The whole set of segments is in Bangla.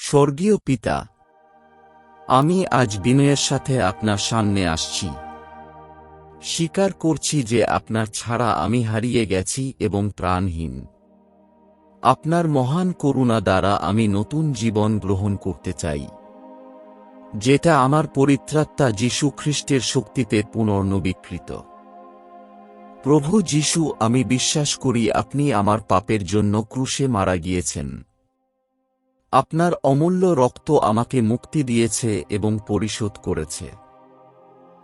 স্বর্গীয় পিতা, আমি আজ বিনয়ের সাথে আপনার সামনে আসছি। স্বীকার করছি যে আপনার ছাড়া আমি হারিয়ে গেছি এবং প্রাণহীন। আপনার মহান করুণা দ্বারা আমি নতুন জীবন গ্রহণ করতে চাই, যেটা আমার পরিত্রাতা যীশু খ্রিস্টের শক্তিতে পুনর্নবীকৃত। প্রভু যীশু, আমি বিশ্বাস করি আপনি আমার পাপের জন্য ক্রুশে মারা গিয়েছেন। আপনার অমূল্য রক্ত আমাকে মুক্তি দিয়েছে এবং পরিশোধ করেছে।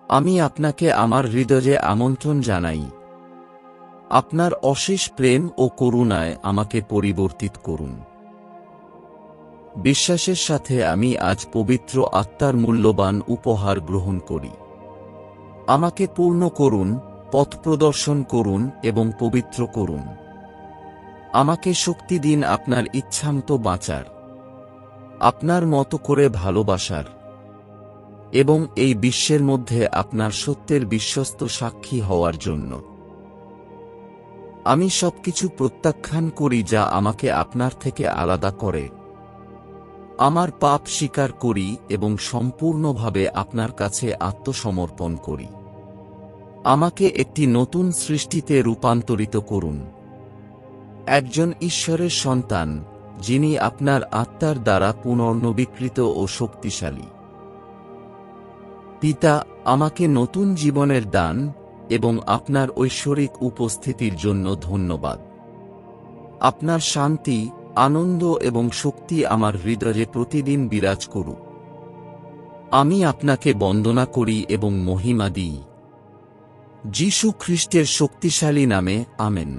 আমি আপনাকে আমার হৃদয়ে আমন্ত্রণ জানাই। আপনার অশেষ প্রেম ও করুণায় আমাকে পরিবর্তিত করুন। বিশ্বাসের সাথে আমি আজ পবিত্র আত্মার মূল্যবান উপহার গ্রহণ করি। আমাকে পূর্ণ করুন, পথ প্রদর্শন করুন এবং পবিত্র করুন। আমাকে শক্তি দিন আপনার ইচ্ছামতো বাঁচার, আপনার মতো করে ভালোবাসার এবং এই বিশ্বের মধ্যে আপনার সত্যের বিশ্বস্ত সাক্ষী হওয়ার জন্য। আমি সবকিছু প্রত্যাখ্যান করি যা আমাকে আপনার থেকে আলাদা করে। আমার পাপ স্বীকার করি এবং সম্পূর্ণভাবে আপনার কাছে আত্মসমর্পণ করি। আমাকে একটি নতুন সৃষ্টিতে রূপান্তরিত করুন, একজন ঈশ্বরের সন্তান যিনি আপনার আত্মার দ্বারা পুনর্নবীকৃত ও শক্তিশালী। পিতা, আমাকে নতুন জীবনের দান এবং আপনার ঐশ্বরিক উপস্থিতির জন্য ধন্যবাদ। আপনার শান্তি, আনন্দ এবং শক্তি আমার হৃদয়ে প্রতিদিন বিরাজ করুক। আমি আপনাকে বন্দনা করি এবং মহিমা দিই। যীশু খ্রিস্টের শক্তিশালী নামে, আমেন।